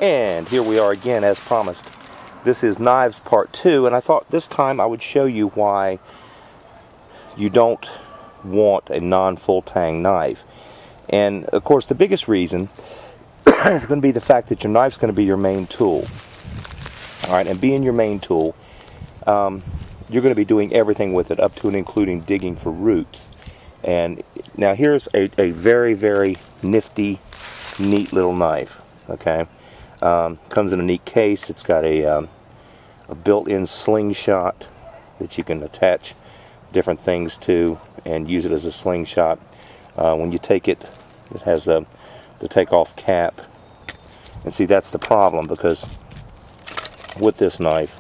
And here we are again, as promised. This is Knives Part 2, and I thought this time I would show you why you don't want a non-full tang knife. And of course the biggest reason is going to be the fact that your knife's going to be your main tool. Alright, and being your main tool, you're going to be doing everything with it, up to and including digging for roots. And now here's a very, very nifty, neat little knife. Okay, comes in a neat case. It's got a built-in slingshot that you can attach different things to and use it as a slingshot. When you take it, it has the take-off cap. And see, that's the problem, because with this knife,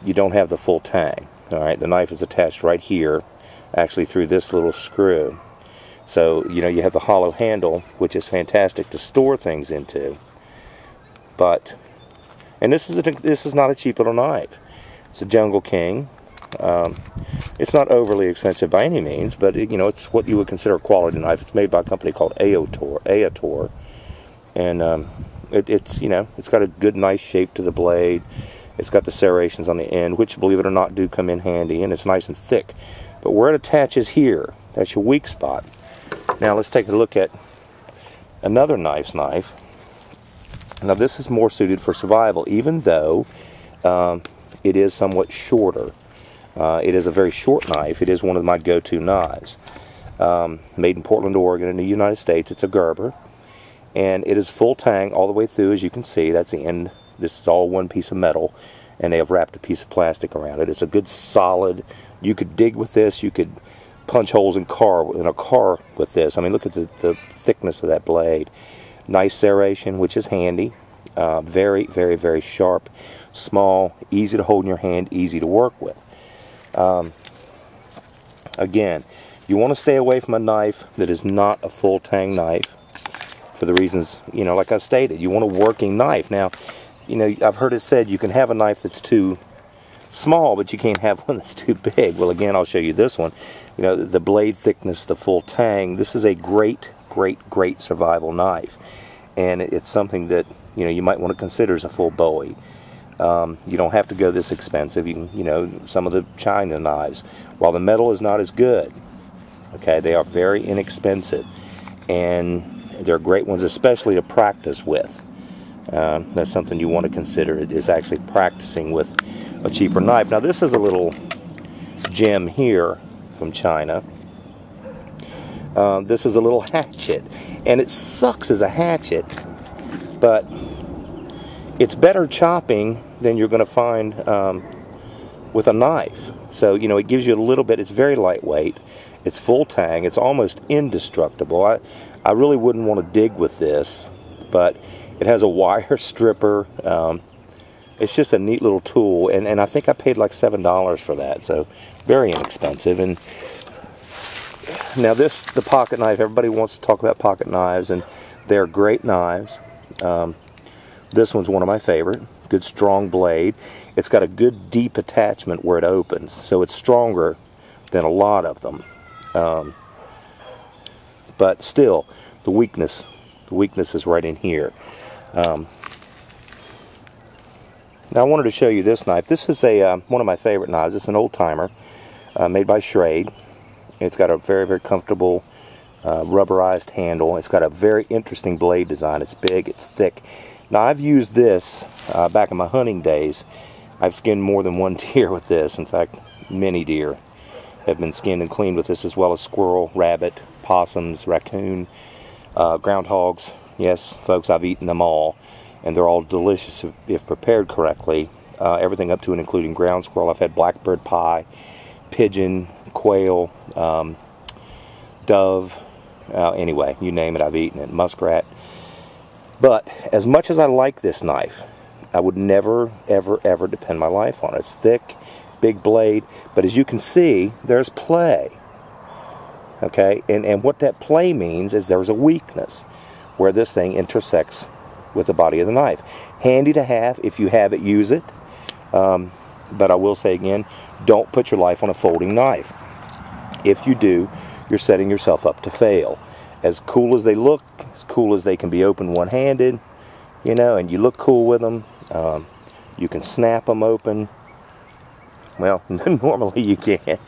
you don't have the full tang. Alright, the knife is attached right here, actually through this little screw. So, you know, you have the hollow handle, which is fantastic to store things into. But, and this is not a cheap little knife. It's a Jungle King. It's not overly expensive by any means, but you know, it's what you would consider a quality knife. It's made by a company called Aotor, and it's, you know, it's got a good, nice shape to the blade. It's got the serrations on the end, which, believe it or not, do come in handy, and it's nice and thick. But where it attaches here, that's your weak spot. Now let's take a look at another knife. Now this is more suited for survival, even though it is somewhat shorter. It is a very short knife. It is one of my go-to knives. Made in Portland, Oregon in the United States. It's a Gerber. And it is full tang all the way through, as you can see. That's the end. This is all one piece of metal, and they have wrapped a piece of plastic around it. It's a good solid. You could dig with this. You could punch holes in a car with this. I mean, look at the thickness of that blade. Nice serration, which is handy. Very, very, very sharp. Small, easy to hold in your hand, easy to work with. Again, you want to stay away from a knife that is not a full tang knife, for the reasons, you know, like I stated. You want a working knife. Now, you know, I've heard it said you can have a knife that's too small, but you can't have one that's too big. Well, again, I'll show you this one. You know, the blade thickness, the full tang. This is a great, great, great survival knife, and it's something that, you know, you might want to consider as a full Bowie. You don't have to go this expensive. You can, you know, some of the China knives, while the metal is not as good, okay, they are very inexpensive, and they're great ones, especially to practice with. That's something you want to consider, is actually practicing with a cheaper knife. Now this is a little gem here from China. This is a little hatchet, and it sucks as a hatchet, but it's better chopping than you're going to find with a knife. So, you know, it gives you a little bit. It's very lightweight. It's full tang. It's almost indestructible. I really wouldn't want to dig with this, but it has a wire stripper. It's just a neat little tool, and I think I paid like $7 for that, so very inexpensive. And now the pocket knife, everybody wants to talk about pocket knives, and they're great knives. This one's one of my favorite. Good strong blade. It's got a good deep attachment where it opens, so it's stronger than a lot of them. But still, the weakness is right in here. Now I wanted to show you this knife. This is one of my favorite knives. It's an old timer, made by Schrade. It's got a very, very comfortable rubberized handle. It's got a very interesting blade design. It's big, it's thick. Now I've used this back in my hunting days. I've skinned more than one deer with this. In fact, many deer have been skinned and cleaned with this, as well as squirrel, rabbit, possums, raccoon, groundhogs. Yes, folks, I've eaten them all, and they're all delicious if prepared correctly. Everything up to and including ground squirrel. I've had blackbird pie, pigeon, quail, dove, anyway, you name it, I've eaten it. Muskrat. But as much as I like this knife, I would never, ever, ever depend my life on it. It's thick, big blade, but as you can see, there's play. Okay, and what that play means is there's a weakness where this thing intersects with the body of the knife. Handy to have. If you have it, use it. But I will say again, don't put your life on a folding knife. If you do, you're setting yourself up to fail. As cool as they look, as cool as they can be open one-handed, you know, and you look cool with them. You can snap them open. Well, normally you can't.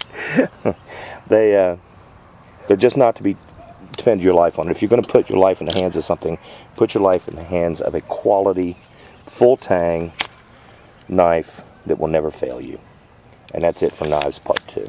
They're just not to be depend your life on. If you're going to put your life in the hands of something, put your life in the hands of a quality, full tang knife that will never fail you. And that's it for Knives Part 2.